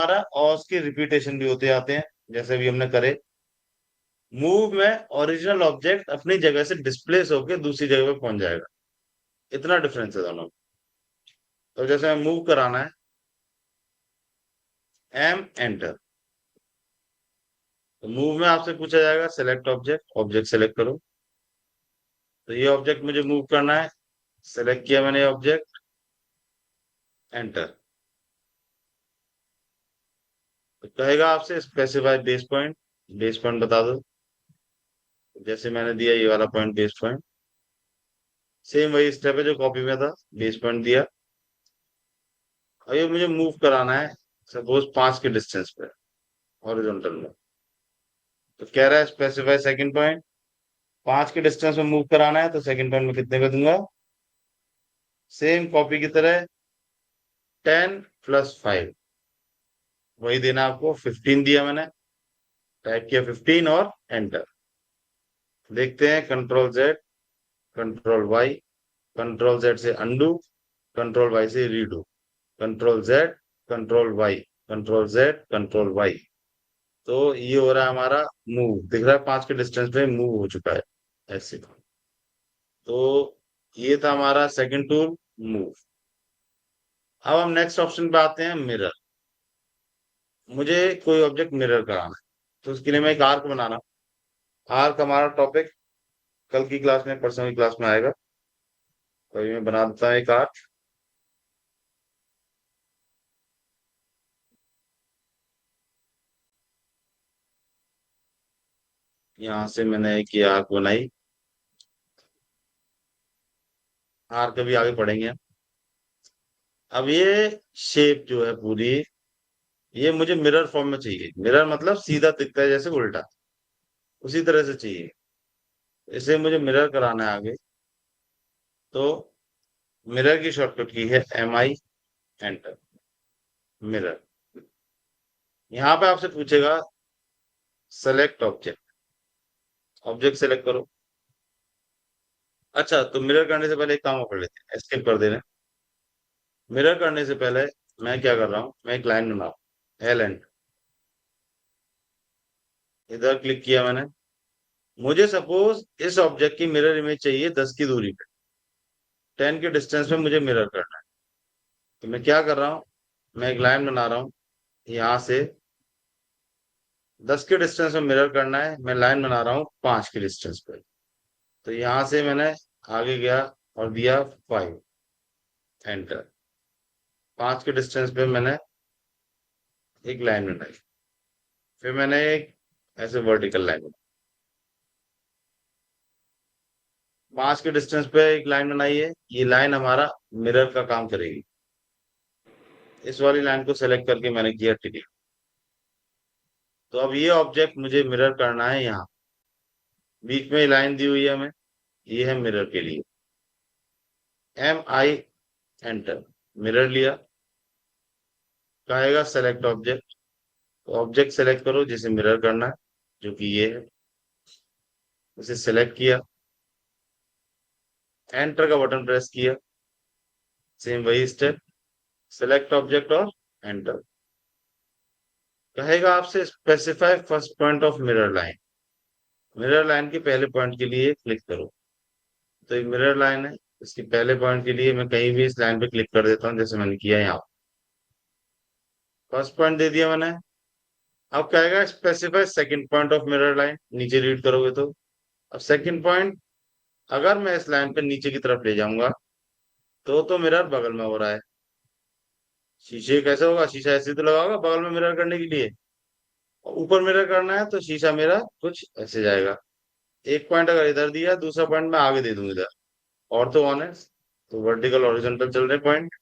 हमारा और उसके रिपीटेशन भी होते जाते हैं, जैसे भी हमने करे। मूव में ओरिजिनल ऑब्जेक्ट अपनी जगह से डिस्प्लेस होकर दूसरी जगह पे पहुंच जाएगा। इतना डिफरेंस है दोनों में। तो जैसे हमें मूव कराना है, एम एंटर। तो मूव में आपसे पूछा जाएगा सेलेक्ट ऑब्जेक्ट, ऑब्जेक्ट सेलेक्ट करो। तो ये ऑब्जेक्ट मुझे मूव करना है, सेलेक्ट किया मैंने ऑब्जेक्ट, एंटर। तो कहेगा आपसे specify base point, base point बता दो। जैसे मैंने दिया ये वाला पॉइंट बेस पॉइंट, सेम वही स्टेप है जो कॉपी में था, बेस पॉइंट दिया। और ये मुझे मूव कराना है सपोज 5 के डिस्टेंस पे हॉरिजॉन्टल में। तो कह रहा है स्पेसिफाई सेकंड पॉइंट, 5 के डिस्टेंस में मूव कराना है, तो सेकंड पॉइंट में कितने का दूंगा? सेम कॉपी की तरह 10 + 5, वही देना आपको। 15 दिया मैंने, टाइप किया 15 और एंटर। देखते हैं, control Z, control Y, control Z से अंडू, कंट्रोल वाई से redo, control Z, control Y, control Z, control Y. तो ये हो रहा है हमारा मूव, दिख रहा है 5 के डिस्टेंस पे मूव हो चुका है ऐसे। तो ये था हमारा सेकंड टूल, मूव। अब हम नेक्स्ट ऑप्शन पे आते हैं, मिरर। मुझे कोई ऑब्जेक्ट मिरर कराना है, तो उसके लिए मैं एक आर्क बनाना। आर्क हमारा टॉपिक कल की क्लास में, परसों की क्लास में आएगा। तो अभी मैं बना देता हूँ एक आर्क। यहाँ से मैंने एक ये आर्क बनाई। आर्क अभी आगे पढ़ेंगे। अब ये शेप जो है पूरी, ये मुझे मिरर फॉर्म में चाहिए। मिरर मतलब सीधा दिखता है जैसे उल्टा, उसी तरह से चाहिए। इसे मुझे मिरर कराना है आगे। तो मिरर की शॉर्टकट की है MI, एंटर, मिरर। यहाँ पे आपसे पूछेगा सेलेक्ट ऑब्जेक्ट, ऑब्जेक्ट सेलेक्ट करो। अच्छा, तो मिरर करने से पहले एक काम और कर लेते हैं, एस्केप कर दे रहे हैं। मिरर करने से पहले मैं क्या कर रहा हूँ, मैं एक लाइन बना रहा हूँ, एल एंड। इधर क्लिक किया मैंने। मुझे सपोज इस ऑब्जेक्ट की मिरर इमेज चाहिए 10 की दूरी पे, 10 के डिस्टेंस में मुझे मिरर करना है। तो मैं क्या कर रहा हूँ, मैं एक लाइन बना रहा हूँ यहाँ से। 10 के डिस्टेंस में मिरर करना है, मैं लाइन बना रहा हूँ 5 के डिस्टेंस पे। तो यहाँ से मैंने आगे गया और दिया 5, एंटर। 5 के डिस्टेंस पे मैंने एक लाइन बनाई। फिर मैंने एक ऐसे वर्टिकल लाइन बनाई। 5 के डिस्टेंस पे एक लाइन बनाई है, ये लाइन हमारा मिरर का काम करेगी। इस वाली लाइन को सेलेक्ट करके मैंने किया टिक। तो अब ये ऑब्जेक्ट मुझे मिरर करना है यहाँ। बीच में लाइन दी हुई है हमें, ये है मिरर के लिए। MI, एंटर, मिरर लिया। कहेगा सेलेक्ट ऑब्जेक्ट, तो ऑब्जेक्ट सेलेक्ट करो जिसे मिरर करना है, जो कि ये है। उसे सेलेक्ट किया, एंटर का बटन प्रेस किया, सेम वही स्टेप, सेलेक्ट ऑब्जेक्ट और एंटर। कहेगा आपसे specify first point of mirror line, mirror line के पहले पॉइंट के लिए क्लिक करो। तो एक मिरर लाइन है, इसके पहले पॉइंट के लिए मैं कहीं भी इस लाइन पे क्लिक कर देता हूँ, जैसे मैंने किया यहाँ। फर्स्ट पॉइंट दे दिया मैंने। अब कहेगा specify second point of mirror line, नीचे रीड करोगे तो। अब सेकंड पॉइंट, अगर मैं इस लाइन पे नीचे की तरफ ले जाऊंगा तो मिरर बगल में हो रहा है। शीशे कैसे होगा, शीशा ऐसे तो लगा होगा बगल में मिरर करने के लिए। और ऊपर मिरर करना है तो शीशा मेरा कुछ ऐसे जाएगा। एक पॉइंट अगर इधर दिया, दूसरा पॉइंट मैं आगे दे दूं इधर। ऑर्थो ऑन है, तो वर्टिकल हॉरिजॉन्टल चल रहे पॉइंट।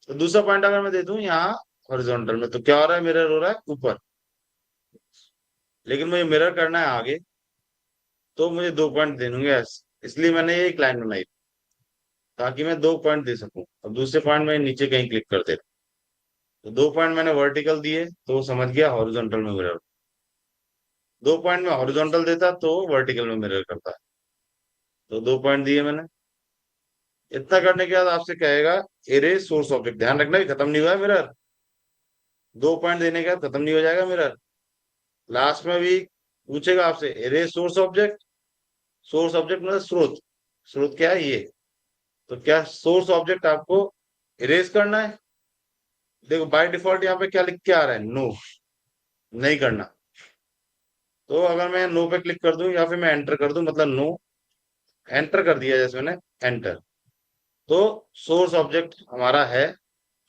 तो दूसरा पॉइंट अगर मैं दे दूं यहाँ हॉरिजॉन्टल में, तो क्या हो रहा है, मिरर हो रहा है ऊपर। लेकिन मुझे मिरर करना है आगे, तो मुझे 2 पॉइंट दे दूंगे इसलिए मैंने ये एक लाइन बनाई, ताकि मैं 2 पॉइंट दे सकूं। अब दूसरे पॉइंट में नीचे कहीं क्लिक कर दे, तो 2 पॉइंट मैंने वर्टिकल दिए तो वो समझ गया हॉरिजॉन्टल में मिरर। 2 पॉइंट में हॉरिजॉन्टल देता तो वर्टिकल में मिरर करता। तो 2 पॉइंट दिए मैंने। इतना करने के बाद आपसे कहेगा इरेज सोर्स ऑब्जेक्ट, ध्यान रखना कि खत्म नहीं हुआ है मिरर। 2 पॉइंट देने के बाद खत्म नहीं हो जाएगा मिरर। लास्ट में भी पूछेगा आपसे erase source object. Source object मतलब स्रोत। स्रोत क्या है ये। तो क्या सोर्स ऑब्जेक्ट आपको इरेज करना है। देखो बाय डिफॉल्ट यहाँ पे क्या लिख के आ रहा है, नो, नहीं करना। तो अगर मैं नो पे क्लिक कर दूं या फिर मैं एंटर कर दूं, मतलब नो, एंटर कर दिया जैसे मैंने, एंटर, तो सोर्स ऑब्जेक्ट हमारा है,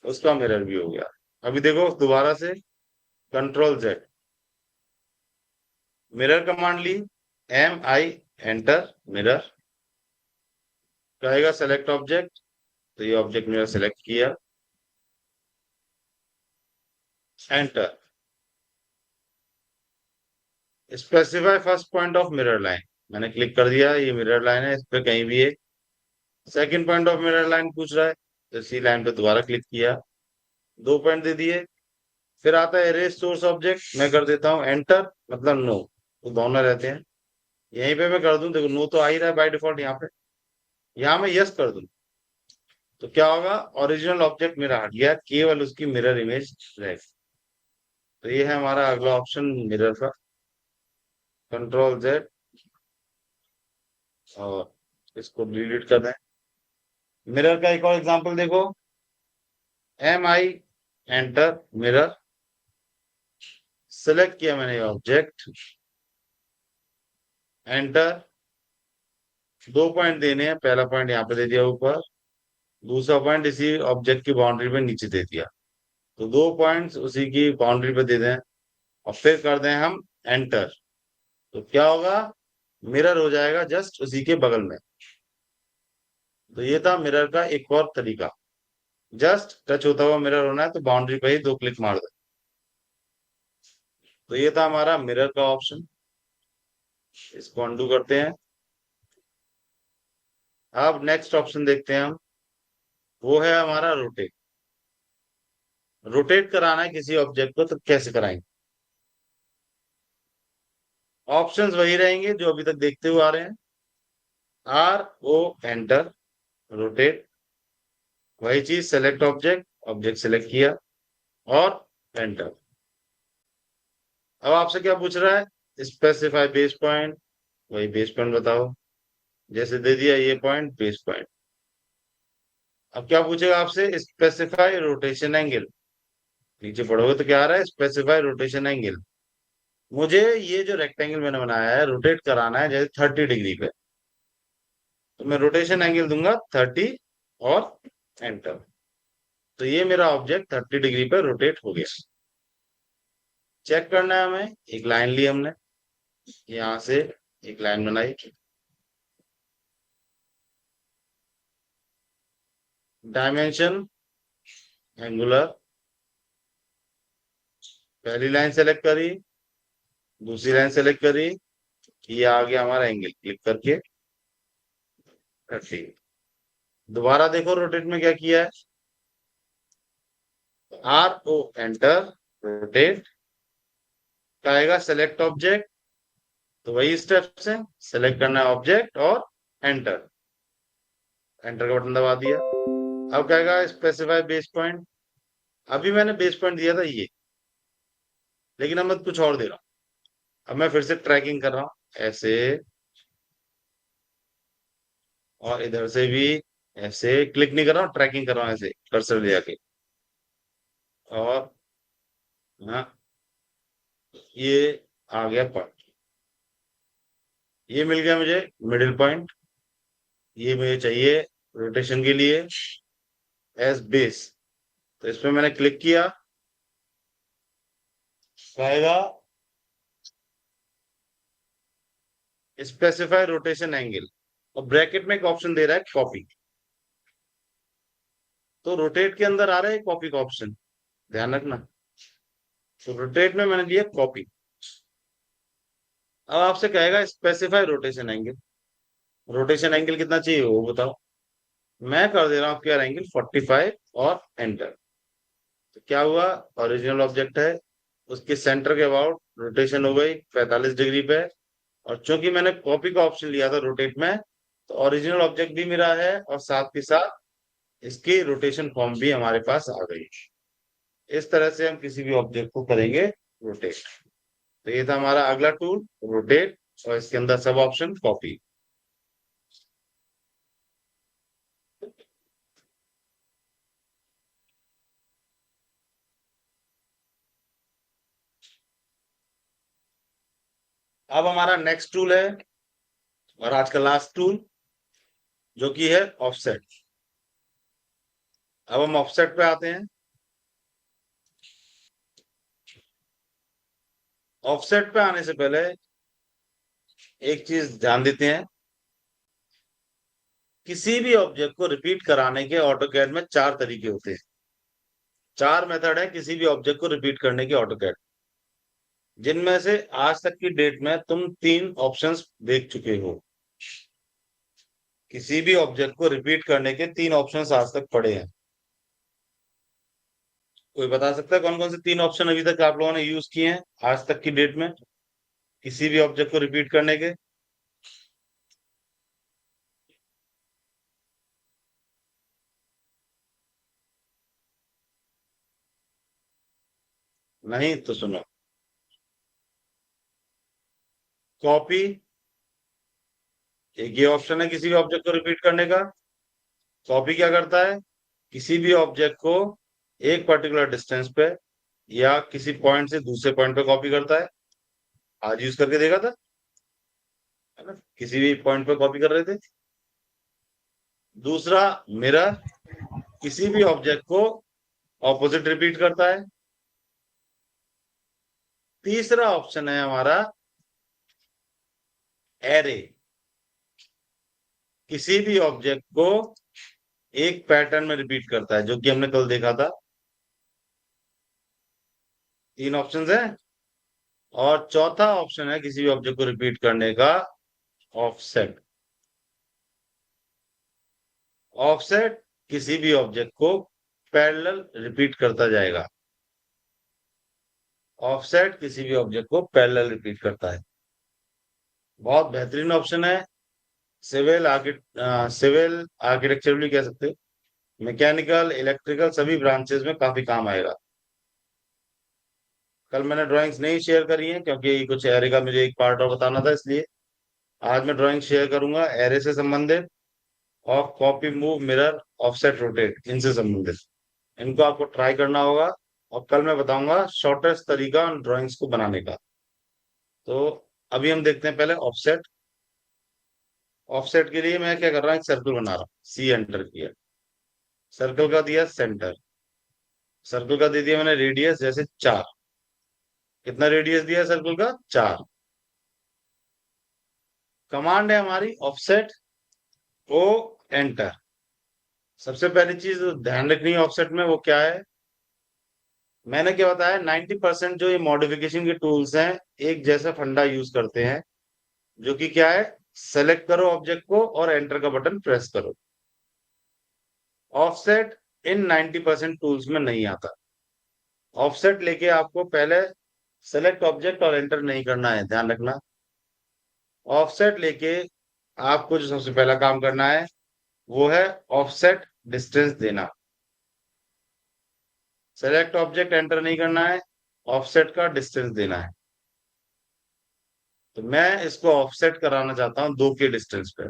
उसका मिरर भी हो गया। अभी देखो दोबारा से, कंट्रोल जेड, मिरर कमांड ली, MI, एंटर, मिरर, कहेगा सेलेक्ट ऑब्जेक्ट, तो ये ऑब्जेक्ट मेरा सेलेक्ट किया, enter, specify first point of mirror line, मैंने क्लिक कर दिया, ये मिरर लाइन है, इस पे कहीं भी एक second point of mirror line पूछ रहा है, तो इसी लाइन पे दोबारा क्लिक किया, 2 पॉइंट दे दिए। फिर आता है इरेज सोर्स ऑब्जेक्ट, मैं कर देता हूँ एंटर, मतलब नो, तो दोनों रहते हैं। यहीं पे मैं कर दूं, देखो नो तो आ ही रहा है बाय डिफॉल्ट यहाँ पे, यहाँ मैं यस कर दूं, तो क्या होगा, ओरिजिनल ऑब्जेक्ट मेरा हट गया, केवल उसकी मिरर इमेज रहेगी। तो ये है हमारा अगला ऑप्शन मिरर का, कंट्रोल जेड, और इसको डिलीट कर दें। मिरर का एक और एग्जांपल देखो, MI, एंटर, मिरर, सेलेक्ट किया मैंने ऑब्जेक्ट, एंटर, 2 पॉइंट देने हैं, पहला पॉइंट यहाँ पे दे दिया ऊपर, दूसरा पॉइंट इसी ऑब्जेक्ट की बाउंड्री पे नीचे दे दिया, तो 2 पॉइंट्स उसी की बाउंड्री पे दे दें, और फिर कर दें हम एंटर, तो क्या होगा, मिरर हो जाएगा जस्ट उसी के बगल में। तो ये था मिरर का एक और तरीका, जस्ट टच होता हुआ मिरर होना है तो बाउंड्री पे ही 2 क्लिक मार दे। तो ये था हमारा मिरर का ऑप्शन, इसको अंडू करते हैं। अब नेक्स्ट ऑप्शन देखते हैं हम, वो है हमारा रोटेट। रोटेट कराना है किसी ऑब्जेक्ट को, तो कैसे कराएंगे। ऑप्शंस वही रहेंगे जो अभी तक देखते हुए आ रहे हैं, RO, एंटर, रोटेट, वही चीज, सेलेक्ट ऑब्जेक्ट, ऑब्जेक्ट सेलेक्ट किया, और एंटर। अब आपसे क्या पूछ रहा है, स्पेसिफाई बेस पॉइंट, वही बेस पॉइंट बताओ, जैसे दे दिया ये पॉइंट, बेस पॉइंट। अब क्या पूछेगा आपसे, स्पेसिफाई रोटेशन एंगल, नीचे पढ़ोगे तो क्या आ रहा है, स्पेसिफाई रोटेशन एंगल। मुझे ये जो रेक्टेंगल मैंने बनाया है रोटेट कराना है जैसे 30 डिग्री पे, तो मैं रोटेशन एंगल दूंगा 30, और एंटर, तो ये मेरा ऑब्जेक्ट 30 डिग्री पे रोटेट हो गया। चेक करना है हमें, एक लाइन ली हमने, यहाँ से एक लाइन बनाई, डायमेंशन, एंगुलर, पहली लाइन सेलेक्ट करी, दूसरी लाइन सेलेक्ट करी, ये आ गया हमारा एंगल, क्लिक करके 30। दोबारा देखो रोटेट में क्या किया है, RO, एंटर, रोटेट, आएगा सेलेक्ट ऑब्जेक्ट, तो वही स्टेप्स है, सेलेक्ट करना है ऑब्जेक्ट और एंटर, एंटर का बटन दबा दिया। अब कहेगा स्पेसिफाई बेस पॉइंट, अभी मैंने बेस पॉइंट दिया था ये, लेकिन अब मैं कुछ और दे रहा हूँ। अब मैं फिर से ट्रैकिंग कर रहा हूँ ऐसे, और इधर से भी ऐसे, क्लिक नहीं कर रहा हूँ, ट्रैकिंग कर रहा हूँ ऐसे कर्सर ले जाके, और हाँ, ये आ गया पॉइंट, ये मिल गया मुझे मिडिल पॉइंट, ये मुझे चाहिए रोटेशन के लिए एज बेस, तो इसमें मैंने क्लिक किया, आएगा स्पेसिफाई रोटेशन एंगल, और ब्रैकेट में एक ऑप्शन दे रहा है कॉपी, तो रोटेट के अंदर आ रहा है कॉपी का ऑप्शन, ध्यान रखना। तो रोटेट में मैंने लिया कॉपी। अब आपसे कहेगा specify rotation angle, rotation angle कितना चाहिए वो बताओ, मैं कर दे रहा हूँ आपके एंगल 45, और एंटर, तो क्या हुआ, ओरिजिनल ऑब्जेक्ट है, उसके सेंटर के अबाउट रोटेशन हो गई 45 डिग्री पे, और चूंकि मैंने कॉपी का ऑप्शन लिया था रोटेट में, तो ओरिजिनल ऑब्जेक्ट भी मेरा है, और साथ के साथ इसकी रोटेशन फॉर्म भी हमारे पास आ गई। इस तरह से हम किसी भी ऑब्जेक्ट को करेंगे रोटेट। तो ये था हमारा अगला टूल, रोटेट, और इसके अंदर सब ऑप्शन कॉपी। अब हमारा नेक्स्ट टूल है, और आज का लास्ट टूल, जो कि है ऑफसेट। अब हम ऑफसेट पे आते हैं। ऑफसेट पे आने से पहले एक चीज ध्यान देते हैं, किसी भी ऑब्जेक्ट को रिपीट कराने के ऑटोकैड में चार तरीके होते हैं। चार मेथड है किसी भी ऑब्जेक्ट को रिपीट करने के ऑटोकैड, जिनमें से आज तक की डेट में तुम तीन ऑप्शंस देख चुके हो। किसी भी ऑब्जेक्ट को रिपीट करने के तीन ऑप्शंस आज तक पड़े हैं। कोई बता सकता है कौन कौन से तीन ऑप्शन अभी तक आप लोगों ने यूज किए हैं आज तक की डेट में, किसी भी ऑब्जेक्ट को रिपीट करने के? नहीं तो सुनो, कॉपी एक ये ऑप्शन है किसी भी ऑब्जेक्ट को रिपीट करने का। कॉपी क्या करता है, किसी भी ऑब्जेक्ट को एक पर्टिकुलर डिस्टेंस पे या किसी पॉइंट से दूसरे पॉइंट पे कॉपी करता है। आज यूज करके देखा था, है ना, किसी भी पॉइंट पे कॉपी कर रहे थे। दूसरा, मिरर, किसी भी ऑब्जेक्ट को ऑपोजिट रिपीट करता है। तीसरा ऑप्शन है हमारा एरे, किसी भी ऑब्जेक्ट को एक पैटर्न में रिपीट करता है, जो कि हमने कल देखा था। तीन ऑप्शंस है। और चौथा ऑप्शन है किसी भी ऑब्जेक्ट को रिपीट करने का, ऑफसेट। ऑफसेट किसी भी ऑब्जेक्ट को पैरेलल रिपीट करता जाएगा। ऑफसेट किसी भी ऑब्जेक्ट को पैरेलल रिपीट करता है। बहुत बेहतरीन ऑप्शन है। सिविल आर्किटेक्चर भी कह सकते हो, मैकेनिकल, इलेक्ट्रिकल, सभी ब्रांचेस में काफी काम आएगा। कल मैंने ड्राइंग्स नहीं शेयर करी है क्योंकि कुछ एरे का मुझे एक पार्ट और बताना था, इसलिए आज मैं ड्राइंग शेयर करूंगा एरे से संबंधित, और copy, move, mirror, offset, rotate, इनसे संबंधित। इनको आपको ट्राई करना होगा, और कल मैं बताऊंगा शॉर्टेस्ट तरीका उन ड्राइंग्स को बनाने का। तो अभी हम देखते हैं पहले ऑफसेट। ऑफसेट के लिए मैं क्या कर रहा हूँ, एक सर्कल बना रहा हूँ, सी एंटर किया, सर्कल का दिया सेंटर, सर्कल का दे दिया मैंने रेडियस जैसे 4। कितना रेडियस दिया सर्कल का? 4। कमांड है हमारी ऑफसेट ओ एंटर। सबसे पहली चीज ध्यान रखनी है ऑफसेट में, वो क्या है, मैंने क्या बताया, 90% जो ये मॉडिफिकेशन के टूल्स हैं एक जैसा फंडा यूज करते हैं, जो कि क्या है, सेलेक्ट करो ऑब्जेक्ट को और एंटर का बटन प्रेस करो। ऑफसेट इन 90% टूल्स में नहीं आता। ऑफसेट लेके आपको पहले सेलेक्ट ऑब्जेक्ट और एंटर नहीं करना है, ध्यान रखना। ऑफसेट लेके आपको जो सबसे पहला काम करना है, वो है ऑफसेट डिस्टेंस देना। सेलेक्ट ऑब्जेक्ट एंटर नहीं करना है, ऑफसेट का डिस्टेंस देना है। तो मैं इसको ऑफसेट कराना चाहता हूँ 2 के डिस्टेंस पे।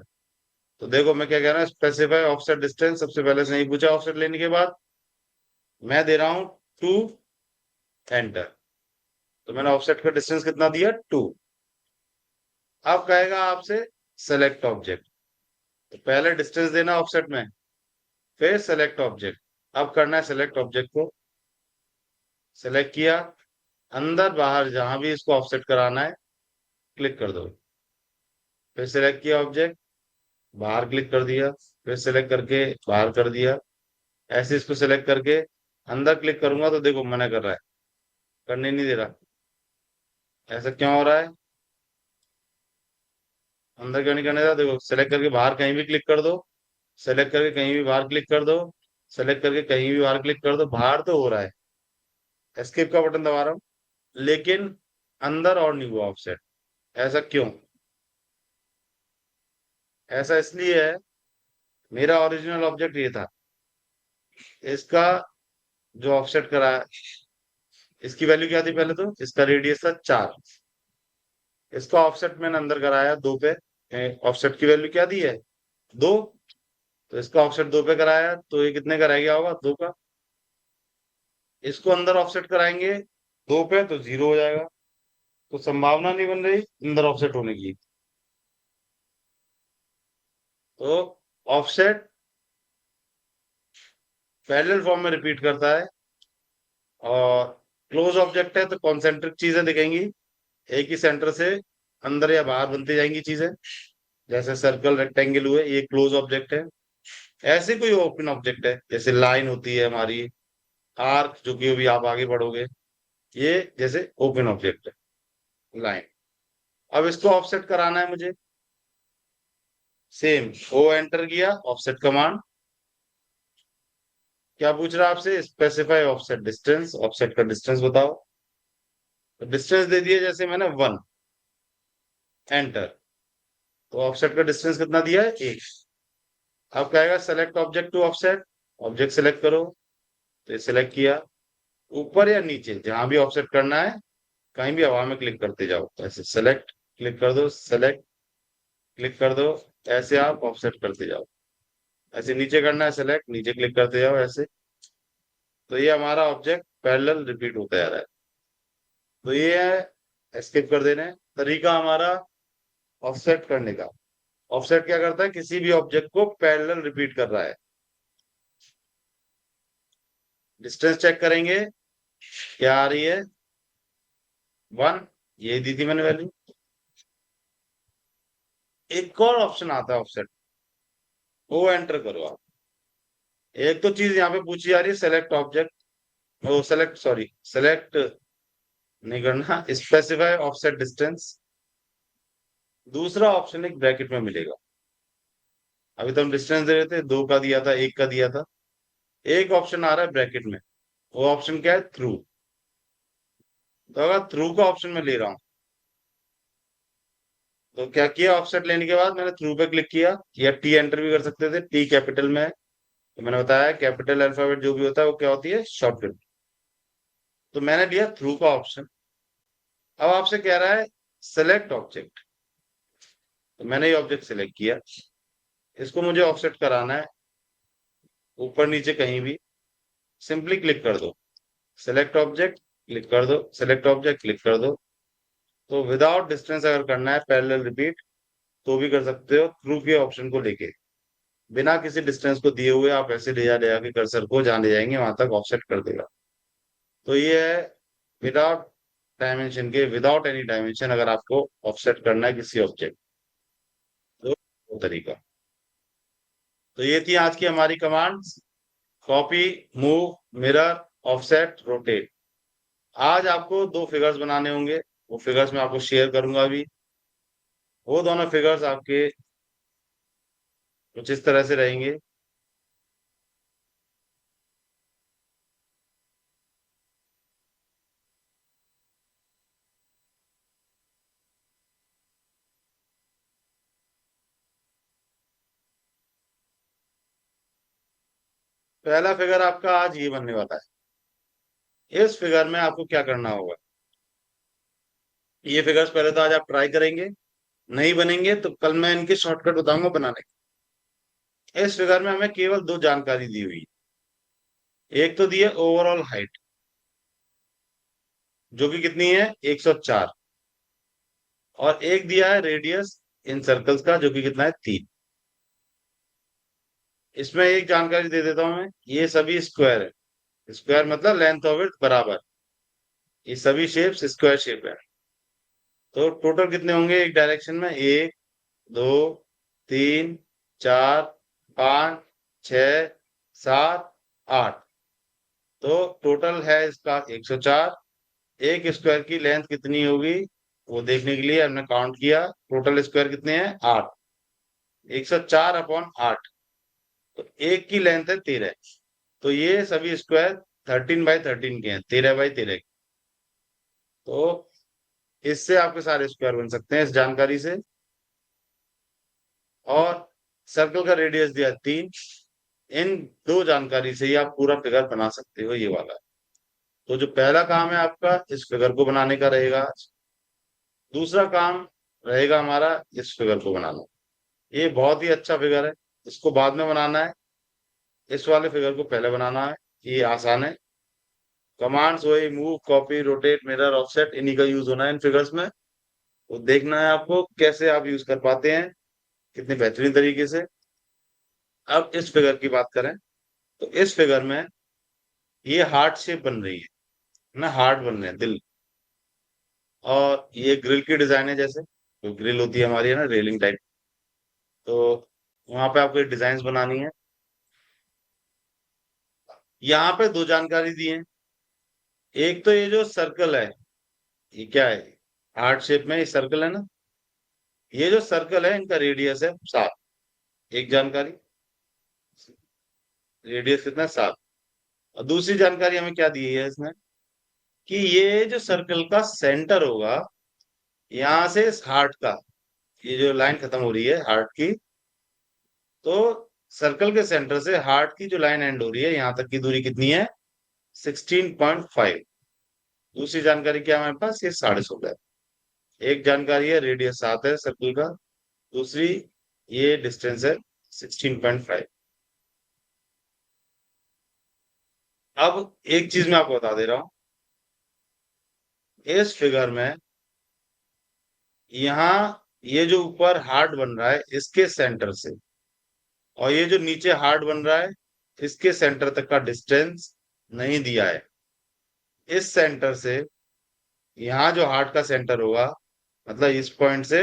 तो देखो मैं क्या कह रहा हूँ, स्पेसिफाई ऑफसेट डिस्टेंस, सबसे पहले से नहीं पूछा, ऑफसेट लेने के बाद मैं दे रहा हूँ 2, एंटर। तो मैंने ऑफसेट का डिस्टेंस कितना दिया, 2। अब कहेगा आपसे सेलेक्ट ऑब्जेक्ट, तो पहले डिस्टेंस देना ऑफसेट में, फिर सेलेक्ट ऑब्जेक्ट। अब करना है सेलेक्ट ऑब्जेक्ट को, सेलेक्ट किया, अंदर बाहर जहां भी इसको ऑफसेट कराना है क्लिक कर दो। फिर सेलेक्ट किया ऑब्जेक्ट, बाहर क्लिक कर दिया, फिर सेलेक्ट करके बाहर कर दिया। ऐसे इसको सेलेक्ट करके अंदर क्लिक करूंगा तो देखो मना कर रहा है, करने नहीं दे रहा। ऐसा क्यों हो रहा है, अंदर क्यों नहीं करने दे रहा? देखो सेलेक्ट करके बाहर कहीं भी क्लिक कर दो, सेलेक्ट करके कहीं भी बाहर क्लिक कर दो, सेलेक्ट करके कहीं भी बाहर क्लिक कर दो, बाहर तो हो रहा है, एस्केप का बटन दबा रहा हूँ, लेकिन अंदर और नहीं हुआ ऑफसेट। ऐसा क्यों? ऐसा इसलिए है, मेरा ओरिजिनल ऑब्जेक्ट ये था, इसका जो ऑफसेट करा है, इसकी वैल्यू क्या थी पहले, तो इसका रेडियस था 4, इसका ऑफसेट मैंने अंदर कराया 2 पे। ऑफसेट की वैल्यू क्या दी है, 2, तो इसका ऑफसेट 2 पे कराया, तो ये कितने का रह गया होगा, 2 का। इसको अंदर ऑफसेट कराएंगे 2 पे, तो 0 हो जाएगा। तो संभावना नहीं बन रही अंदर ऑफसेट होने की। तो ऑफसेट पैरेलल फॉर्म में रिपीट करता है, और क्लोज ऑब्जेक्ट है तो कॉन्सेंट्रिक चीजें दिखेंगी, एक ही सेंटर से अंदर या बाहर बनती जाएंगी चीजें, जैसे सर्कल रेक्टेंगल हुए, ये क्लोज ऑब्जेक्ट है। ऐसे कोई ओपन ऑब्जेक्ट है, जैसे लाइन होती है हमारी, आर्क, जो कि अभी आप आगे बढ़ोगे, ये जैसे ओपन ऑब्जेक्ट है, लाइन। अब इसको ऑफसेट कराना है मुझे, सेम ओ एंटर किया, ऑफसेट कमांड। क्या पूछ रहा है आपसे, स्पेसिफाई ऑफसेट डिस्टेंस, ऑफसेट का डिस्टेंस बताओ। तो डिस्टेंस दे दिया जैसे मैंने 1, एंटर। तो ऑफसेट का डिस्टेंस कितना दिया है, 1। अब कहेगा select object to offset, object select करो, तो ये सेलेक्ट किया। ऊपर या नीचे जहां भी ऑफसेट करना है, कहीं भी हवा में क्लिक करते जाओ, ऐसे सेलेक्ट, क्लिक कर दो, सेलेक्ट, क्लिक कर दो, ऐसे आप ऑफसेट करते जाओ। ऐसे नीचे करना है, सेलेक्ट, नीचे क्लिक करते जाओ ऐसे। तो ये हमारा ऑब्जेक्ट पैरेलल रिपीट होता जा रहा है। तो ये है स्किप कर देना है तरीका हमारा ऑफसेट करने का। ऑफसेट क्या करता है, किसी भी ऑब्जेक्ट को पैरेलल रिपीट कर रहा है। डिस्टेंस चेक करेंगे, क्या आ रही है, 1, ये दी थी मैंने वैल्यू। एक और ऑप्शन आता है ऑफसेट, वो एंटर करो आप। एक तो चीज यहाँ पे पूछी जा रही है, सेलेक्ट ऑब्जेक्ट, वो सेलेक्ट, सॉरी, सेलेक्ट नहीं करना, स्पेसिफाई ऑफसेट डिस्टेंस। दूसरा ऑप्शन एक ब्रैकेट में मिलेगा। अभी तो हम डिस्टेंस दे रहे थे, 2 का दिया था, 1 का दिया था। एक ऑप्शन आ रहा है ब्रैकेट में, वो ऑप्शन क्या है, थ्रू। तो अगर थ्रू का ऑप्शन में ले रहा हूँ, तो क्या किया, ऑफसेट लेने के बाद मैंने थ्रू पे क्लिक किया, या टी एंटर भी कर सकते थे, टी कैपिटल में है। तो मैंने बताया कैपिटल अल्फाबेट जो भी होता है वो क्या होती है, शॉर्टकट। तो मैंने लिया थ्रू का ऑप्शन। अब आपसे कह रहा है सेलेक्ट ऑब्जेक्ट, तो मैंने ये ऑब्जेक्ट सेलेक्ट किया। इसको मुझे ऑफसेट कराना है, ऊपर नीचे कहीं भी, सिंपली क्लिक कर दो, सेलेक्ट ऑब्जेक्ट, क्लिक कर दो, सेलेक्ट ऑब्जेक्ट, क्लिक कर दो। तो विदाउट डिस्टेंस अगर करना है पैरेलल रिपीट, तो भी कर सकते हो थ्रू के ऑप्शन को लेके। बिना किसी डिस्टेंस को दिए हुए आप ऐसे ले जाके कर्सर को जहां ले जाएंगे वहां तक ऑफसेट कर देगा। तो ये है विदाउट डायमेंशन के, विदाउट एनी डायमेंशन अगर आपको ऑफसेट करना है किसी ऑब्जेक्ट, तो वो तरीका। तो ये थी आज की हमारी commands, copy, move, mirror, offset, rotate. आज आपको 2 फिगर्स बनाने होंगे, वो फिगर्स मैं आपको शेयर करूंगा अभी। वो दोनों फिगर्स आपके कुछ इस तरह से रहेंगे। पहला फिगर आपका आज ये बनने वाला है। इस फिगर में आपको क्या करना होगा, ये फिगर्स पहले तो आज आप ट्राई करेंगे, नहीं बनेंगे तो कल मैं इनके शॉर्टकट बताऊंगा बनाने के। इस फिगर में हमें केवल 2 जानकारी दी हुई है। एक तो दी है ओवरऑल हाइट, जो कि कितनी है, 104। और एक दिया है रेडियस इन सर्कल्स का, जो कि कितना है, 3। इसमें एक जानकारी दे देता हूं मैं, ये सभी स्क्वायर है, स्क्वायर मतलब लेंथ ऑफ इट बराबर, ये सभी शेप्स स्क्वायर शेप है। तो टोटल कितने होंगे एक डायरेक्शन में, 1, 2, 3, 4, 5, 6, 7, 8। तो टोटल है इसका 104। एक स्क्वायर की लेंथ कितनी होगी, वो देखने के लिए हमने काउंट किया, टोटल स्क्वायर कितने हैं, 8। 104/8। तो एक की लेंथ है 13। तो ये सभी स्क्वायर 13/13 के हैं, 13/13। तो इससे आपके सारे स्क्वायर बन सकते हैं इस जानकारी से। और सर्कल का रेडियस दिया 3, इन दो जानकारी से ही आप पूरा फिगर बना सकते हो, ये वाला। तो जो पहला काम है आपका इस फिगर को बनाने का रहेगा। दूसरा काम रहेगा हमारा इस फिगर को बनाना। ये बहुत ही अच्छा फिगर है, इसको बाद में बनाना है। इस वाले फिगर को पहले बनाना है, ये आसान है। कमांड्स वही move, copy, rotate, mirror, offset, इन्हीं का यूज होना है इन फिगर्स में। तो देखना है आपको कैसे आप यूज कर पाते हैं, कितने बेहतरीन तरीके से। अब इस फिगर की बात करें, तो इस फिगर में ये हार्ट शेप बन रही है ना, हार्ट बन रहे हैं, दिल। और ये ग्रिल की डिजाइन है, जैसे तो ग्रिल होती है हमारी, है ना, रेलिंग टाइप। तो वहां पे आपको डिजाइन बनानी है। यहाँ पे दो जानकारी दी है। एक तो ये जो सर्कल है, ये क्या है, हार्ट शेप में ये सर्कल है ना, ये जो सर्कल है इनका रेडियस है 7। एक जानकारी, रेडियस कितना है, 7। और दूसरी जानकारी हमें क्या दी है इसमें, कि ये जो सर्कल का सेंटर होगा, यहाँ से इस हार्ट का, ये जो लाइन खत्म हो रही है हार्ट की, तो सर्कल के सेंटर से हार्ट की जो लाइन एंड हो रही है यहाँ तक की दूरी कितनी है, 16.5। दूसरी जानकारी क्या है हमारे पास, ये 16.5 है। एक जानकारी है रेडियस 7 है सर्कल का, दूसरी ये डिस्टेंस है 16.5। अब एक चीज मैं आपको बता दे रहा हूँ, इस फिगर में यहाँ ये जो ऊपर हार्ट बन रहा है इसके सेंटर से, और ये जो नीचे हार्ट बन रहा है इसके सेंटर तक का डिस्टेंस नहीं दिया है। इस सेंटर से यहाँ जो हार्ट का सेंटर होगा, मतलब इस पॉइंट से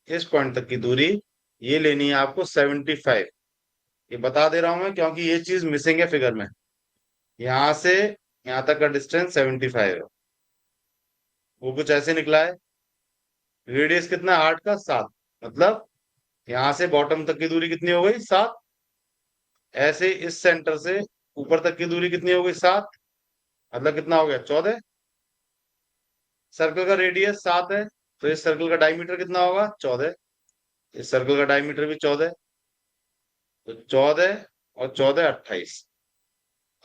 इस पॉइंट तक की दूरी, ये लेनी है आपको 75। ये बता दे रहा हूं मैं क्योंकि ये चीज मिसिंग है फिगर में। यहाँ से यहाँ तक का डिस्टेंस 75 है। वो कुछ ऐसे निकला है। रेडियस कितना है हार्ट का, 7। मतलब यहाँ से बॉटम तक की दूरी कितनी हो गई, 7। ऐसे इस सेंटर से ऊपर तक की दूरी कितनी हो गई, 7। मतलब कितना हो गया, 14। सर्कल का रेडियस 7 है, तो इस सर्कल का डायमीटर कितना होगा, 14। इस सर्कल का डायमीटर भी 14। तो 14 और 14 28।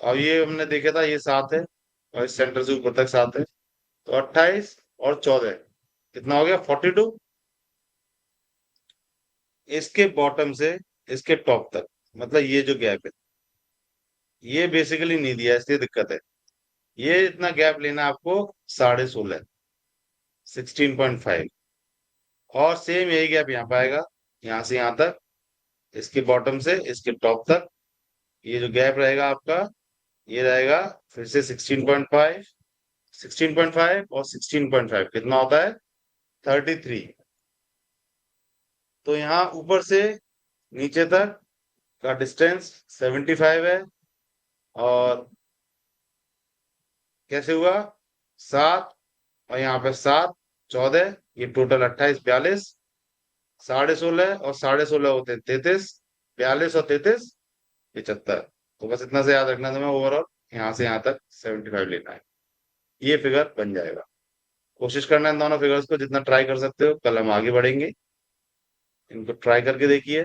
अब ये हमने देखा था, ये 7 है, और इस सेंटर से ऊपर तक 7 है। तो 28 और 14 कितना हो गया, 42। इसके बॉटम से इसके टॉप तक, मतलब ये जो गैप है, ये बेसिकली नहीं दिया है, इसलिए दिक्कत है। ये इतना गैप लेना है आपको, 16.5, 16.5। और सेम यही गैप यहाँ पे आएगा, यहाँ से यहाँ तक, इसके बॉटम से इसके टॉप तक। ये जो गैप रहेगा आपका, ये रहेगा फिर से 16.5। 16.5 और 16.5 कितना होता है, 33। तो यहाँ ऊपर से नीचे तक का डिस्टेंस 75 है। और कैसे हुआ, 7 और यहाँ पे 7, 14, ये टोटल 28, 42। 16.5 और 16.5 होते हैं 33। 42 और 33, 75। तो बस इतना से याद रखना तुम्हें, ओवरऑल यहाँ से यहाँ तक 75 लेना है, ये फिगर बन जाएगा। कोशिश करना है इन दोनों फिगर्स को जितना ट्राई कर सकते हो। कल हम आगे बढ़ेंगे, इनको ट्राई करके देखिए।